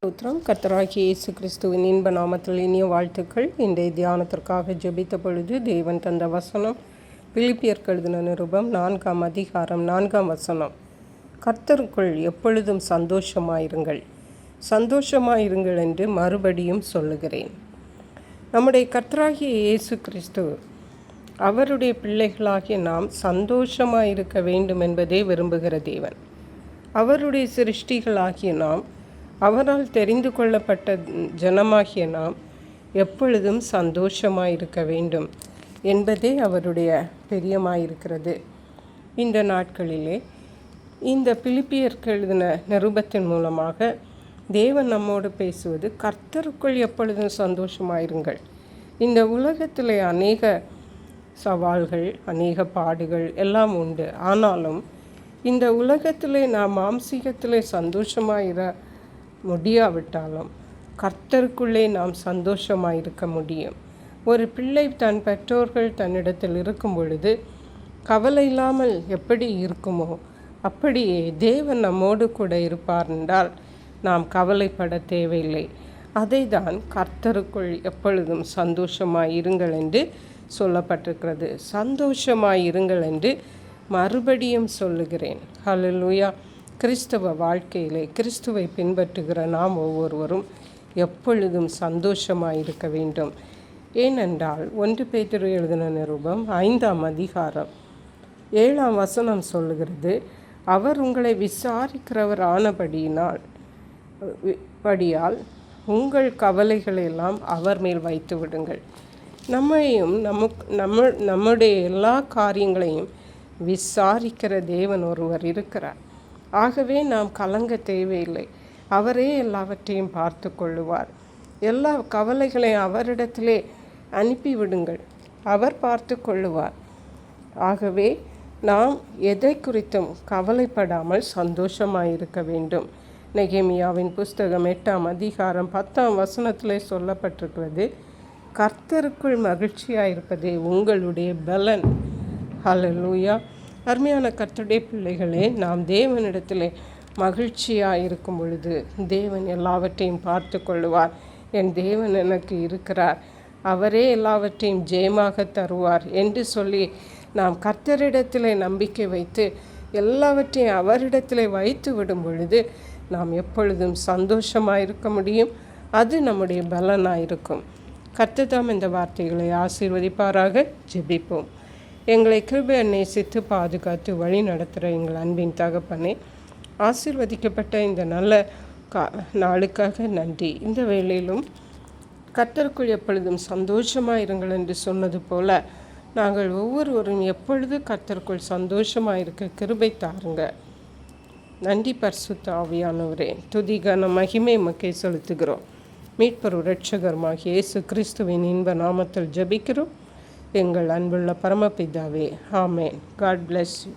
ஸ்தோத்திரம். கர்த்தராகிய இயேசு கிறிஸ்துவின் இன்ப நாமத்தில் இனிய வாழ்த்துக்கள். இன்றைய தியானத்திற்காக ஜெபித்த பொழுது தேவன் தந்த வசனம் பிலிப்பியருக்கு எழுதின நிருபம் 4ஆம் அதிகாரம் 4ஆம் வசனம். கர்த்தருக்குள் எப்பொழுதும் சந்தோஷமாயிருங்கள், சந்தோஷமாயிருங்கள் என்று மறுபடியும் சொல்லுகிறேன். நம்முடைய கர்த்தராகிய இயேசு கிறிஸ்து அவருடைய பிள்ளைகளாகிய நாம் சந்தோஷமாயிருக்க வேண்டும் என்பதே விரும்புகிற தேவன். அவருடைய சிருஷ்டிகளாகிய நாம், அவரால் தெரிந்து கொள்ளப்பட்ட ஜனமாகிய நாம் எப்பொழுதும் சந்தோஷமாயிருக்க வேண்டும் என்பதே அவருடைய பிரியமாயிருக்கிறது. இந்த நாட்களிலே இந்த பிலிப்பியருக்கு எழுதின நிருபத்தின் மூலமாக தேவன் நம்மோடு பேசுவது, கர்த்தருக்குள் எப்பொழுதும் சந்தோஷமாயிருங்கள். இந்த உலகத்திலே அநேக சவால்கள், அநேக பாடுகள் எல்லாம் உண்டு. ஆனாலும் இந்த உலகத்திலே நாம் மாம்சீகத்திலே சந்தோஷமாயிர முடியாவிட்டாலும் கர்த்தருக்குள்ளே நாம் சந்தோஷமாயிருக்க முடியும். ஒரு பிள்ளை தன் பெற்றோர்கள் தன்னிடத்தில் இருக்கும் பொழுது கவலை இல்லாமல் எப்படி இருக்குமோ அப்படியே தேவன் நம்மோடு கூட இருப்பார் என்றால் நாம் கவலைப்பட தேவையில்லை. அதை தான் கர்த்தருக்குள் எப்பொழுதும் சந்தோஷமாயிருங்கள் என்று சொல்லப்பட்டிருக்கிறது. சந்தோஷமாயிருங்கள் என்று மறுபடியும் சொல்லுகிறேன். ஹல்லேலூயா. கிறிஸ்தவ வாழ்க்கையிலே கிறிஸ்துவை பின்பற்றுகிற நாம் ஒவ்வொருவரும் எப்பொழுதும் சந்தோஷமாயிருக்க வேண்டும். ஏனென்றால் 1 பேதுரு எழுதின நிருபம் 5ஆம் அதிகாரம் 7ஆம் வசனம் சொல்லுகிறது, அவர் உங்களை விசாரிக்கிறவர் ஆனபடியால் உங்கள் கவலைகளெல்லாம் அவர் மேல் வைத்து விடுங்கள். நம்மையும் நம்முடைய எல்லா காரியங்களையும் விசாரிக்கிற தேவன் ஒருவர் இருக்கிறார். ஆகவே நாம் கலங்க தேவையில்லை. அவரே எல்லாவற்றையும் பார்த்து கொள்ளுவார். எல்லா கவலைகளையும் அவரிடத்திலே அனுப்பிவிடுங்கள், அவர் பார்த்து கொள்ளுவார். ஆகவே நாம் எதை குறித்தும் கவலைப்படாமல் சந்தோஷமாயிருக்க வேண்டும். நெகேமியாவின் புஸ்தகம் 8ஆம் அதிகாரம் 10ஆம் வசனத்திலே சொல்லப்பட்டிருக்கிறது, கர்த்தருக்குள் மகிழ்ச்சியாயிருப்பதே உங்களுடைய பலன். ஹல்லேலூயா. அருமையான கர்த்தருடைய பிள்ளைகளே, நாம் தேவனிடத்தில் மகிழ்ச்சியாக இருக்கும் பொழுது தேவன் எல்லாவற்றையும் பார்த்து கொள்ளுவார். என் தேவன் எனக்கு இருக்கிறார், அவரே எல்லாவற்றையும் ஜெயமாக தருவார் என்று சொல்லி நாம் கர்த்தரிடத்தில் நம்பிக்கை வைத்து எல்லாவற்றையும் அவரிடத்தில் வைத்து விடும் பொழுது நாம் எப்பொழுதும் சந்தோஷமாக இருக்க முடியும். அது நம்முடைய பலனாக இருக்கும். கர்த்தர் இந்த வார்த்தைகளை ஆசீர்வதிப்பாராக. ஜெபிப்போம். எங்களை கிருபையை நேசித்து பாதுகாத்து வழி நடத்துகிற எங்கள் அன்பின் தகப்பனே, ஆசீர்வதிக்கப்பட்ட இந்த நல்ல நாளுக்காக நன்றி. இந்த வேளையிலும் கர்த்தருக்குள் எப்பொழுதும் சந்தோஷமாயிருங்கள் என்று சொன்னது போல நாங்கள் ஒவ்வொருவரும் எப்பொழுது கர்த்தருக்குள் சந்தோஷமாயிருக்க கிருபை தாருங்க. நன்றி பரிசுத்த ஆவியானவரே. துதி கன மகிமை மக்கை செலுத்துகிறோம். மீட்பர் இரட்சகருமாகிய இயேசு கிறிஸ்துவின் இன்ப நாமத்தில் ஜெபிக்கிறோம் எங்கள் அன்புள்ள பரமபிதாவே. ஆமென். God bless you.